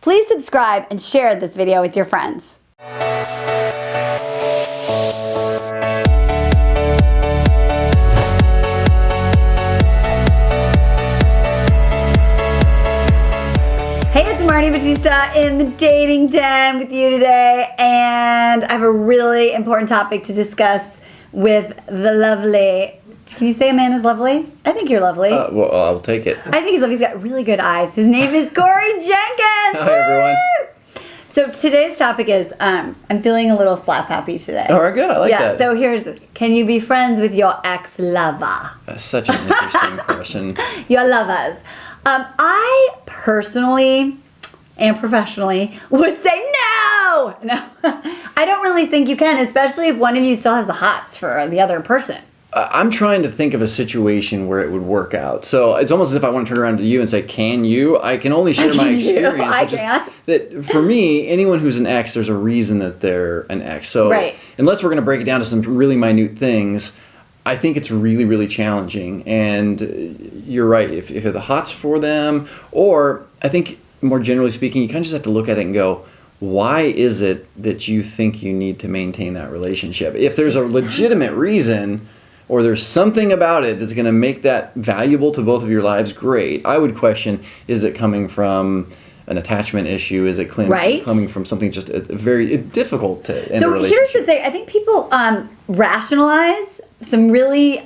Please subscribe and share this video with your friends. Hey, it's Marni Battista in the dating den with you today, and I have a really important topic to discuss with the lovely. Can you say a man is lovely? I think you're lovely. Well, I'll take it. I think he's lovely. He's got really good eyes. His name is Corey Jenkins. Hi, everyone. So today's topic is, I'm feeling a little slap happy today. All right, good. I like that. Yeah, so can you be friends with your ex-lover? That's such an interesting question. Your lovers. I personally and professionally would say no. No, I don't really think you can, especially if one of you still has the hots for the other person. I'm trying to think of a situation where it would work out. So it's almost as if I want to turn around to you and say, can you? I can only share my experience. I can. That for me, anyone who's an ex, there's a reason that they're an ex. So unless we're going to break it down to some really minute things, I think it's really, really challenging. And you're right. If you have the hots for them, or I think more generally speaking, you kind of just have to look at it and go, why is it that you think you need to maintain that relationship? If there's a legitimate reason, or there's something about it that's going to make that valuable to both of your lives, great. I would question, is it coming from an attachment issue? Is it coming from something just very difficult to end a relationship? So here's the thing. I think people rationalize some really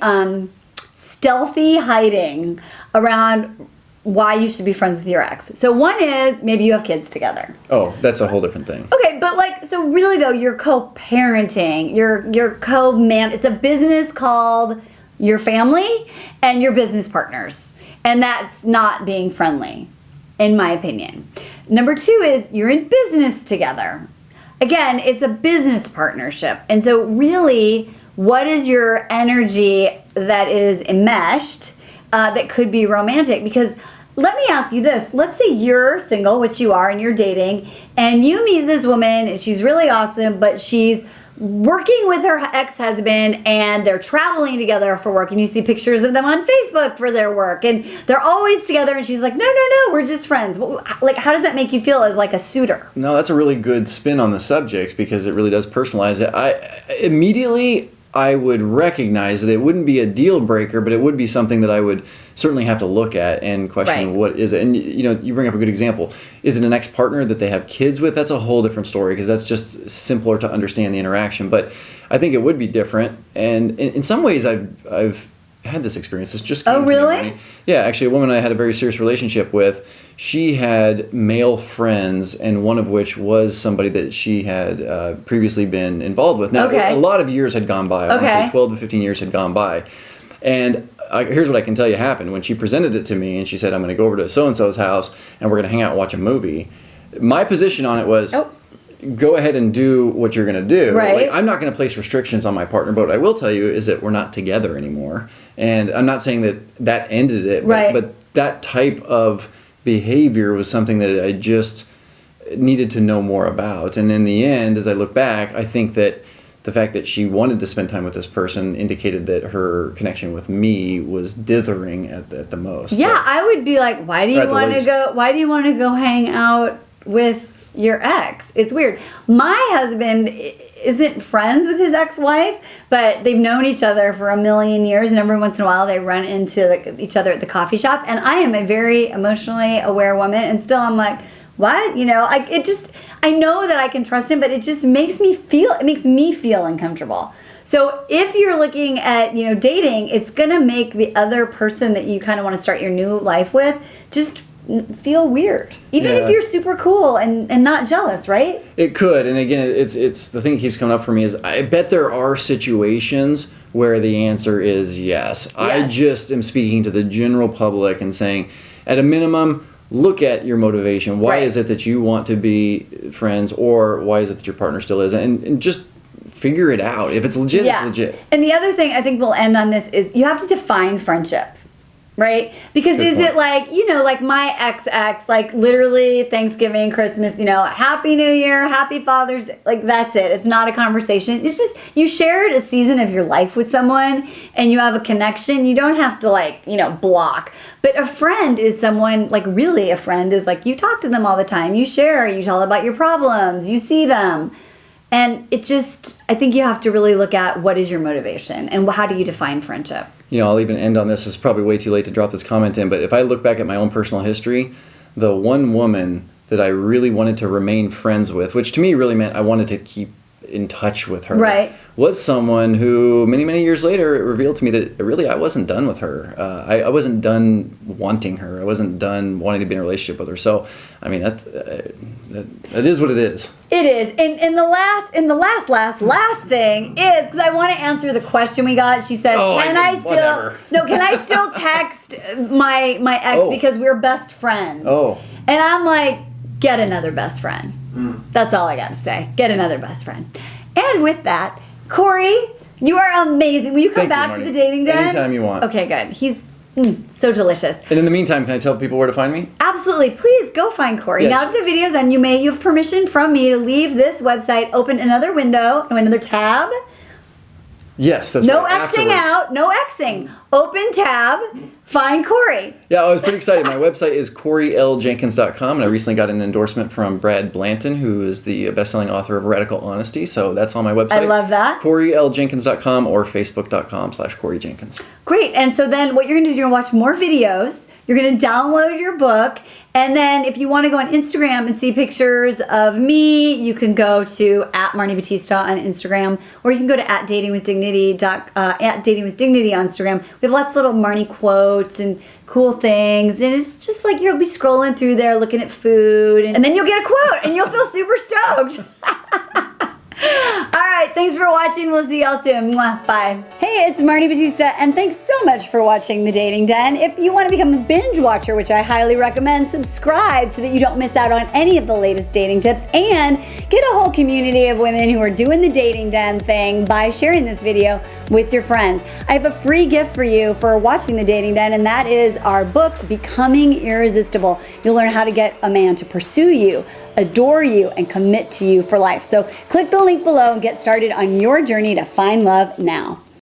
stealthy hiding around why you should be friends with your ex. So one is maybe you have kids together. Oh, that's a whole different thing. Okay, but so really though, you're co-parenting, you're co-man. It's a business called your family and your business partners, and that's not being friendly, in my opinion. Number two is you're in business together. Again, it's a business partnership, and so really, what is your energy that is enmeshed that could be romantic? Because let me ask you this. Let's say you're single, which you are, and you're dating, and you meet this woman, and she's really awesome, but she's working with her ex-husband, and they're traveling together for work, and you see pictures of them on Facebook for their work, and they're always together, and she's like, no, we're just friends. Like, how does that make you feel as like a suitor? No, that's a really good spin on the subject because it really does personalize it. I would recognize that it wouldn't be a deal breaker, but it would be something that I would certainly have to look at and question what is it. And you bring up a good example. Is it an ex-partner that they have kids with? That's a whole different story because that's just simpler to understand the interaction. But I think it would be different. And in some ways, I've had this experience. It's just oh, really? Yeah, actually, a woman I had a very serious relationship with. She had male friends, and one of which was somebody that she had previously been involved with. Now, a lot of years had gone by. I want to say 12 to 15 years had gone by. And here's what I can tell you happened. When she presented it to me, and she said, I'm going to go over to so-and-so's house, and we're going to hang out and watch a movie. My position on it was, go ahead and do what you're going to do. Right. Like, I'm not going to place restrictions on my partner, but what I will tell you is that we're not together anymore. And I'm not saying that ended it, but that type of behavior was something that I just needed to know more about. And in the end, as I look back, I think that the fact that she wanted to spend time with this person indicated that her connection with me was dithering at the most. Yeah, so, I would be like, why do you want to go hang out with your ex? It's weird. My husband isn't friends with his ex-wife, but they've known each other for a million years, and every once in a while they run into each other at the coffee shop. And I am a very emotionally aware woman, and still I'm like, what? I know that I can trust him, but it just makes me feel uncomfortable. So if you're looking at, dating, it's gonna make the other person that you kind of want to start your new life with just feel weird, even if you're super cool and not jealous, right? It could, and again, it's the thing that keeps coming up for me is I bet there are situations where the answer is yes. I just am speaking to the general public and saying, at a minimum, look at your motivation. Why is it that you want to be friends, or why is it that your partner still is, and just figure it out. If it's legit, it's legit. And the other thing I think we'll end on this is you have to define friendship. right? Because Good is point. it like, like my ex, like literally Thanksgiving, Christmas, Happy New Year, Happy Father's Day, like that's it. It's not a conversation. It's just you shared a season of your life with someone and you have a connection. You don't have to block. But a friend is someone, like really a friend is like you talk to them all the time. You share, you tell about your problems, you see them. And I think you have to really look at what is your motivation and how do you define friendship? I'll even end on this. It's probably way too late to drop this comment in, but if I look back at my own personal history, the one woman that I really wanted to remain friends with, which to me really meant I wanted to keep in touch with her, right, was someone who many, many years later it revealed to me that really I wasn't done with her. I wasn't done wanting her. I wasn't done wanting to be in a relationship with her. So, I mean, that is what it is. It is. And the last thing is, because I want to answer the question we got. She said, can I still text my ex because we're best friends? Oh. And I'm like, get another best friend. That's all I got to say. Get another best friend. And with that, Corey, you are amazing. Will you come back to the dating den? Anytime you want. Okay, good. He's so delicious. And in the meantime, can I tell people where to find me? Absolutely. Please go find Corey. Yes. Now that the video's done, you have permission from me to leave this website, open another window, another tab. Yes, that's no right. Xing out. No Xing. Open tab. Find Corey. Yeah, I was pretty excited. My website is CoreyLJenkins.com, and I recently got an endorsement from Brad Blanton, who is the best-selling author of Radical Honesty. So that's on my website. I love that. CoreyLJenkins.com or Facebook.com/CoreyJenkins. Great. And so then what you're going to do is you're going to watch more videos. You're going to download your book. And then if you want to go on Instagram and see pictures of me, you can go to @Marni Battista on Instagram, or you can go to @datingwithdignity on Instagram. We have lots of little Marni quotes and cool things. And it's just like you'll be scrolling through there looking at food. And then you'll get a quote and you'll feel super stoked. All right, thanks for watching. We'll see y'all soon. Mwah, bye. Hey, it's Marni Battista, and thanks so much for watching The Dating Den. If you want to become a binge watcher, which I highly recommend, subscribe so that you don't miss out on any of the latest dating tips, and get a whole community of women who are doing the Dating Den thing by sharing this video with your friends. I have a free gift for you for watching The Dating Den, and that is our book, Becoming Irresistible. You'll learn how to get a man to pursue you, adore you, and commit to you for life. So click the link below and get started on your journey to find love now.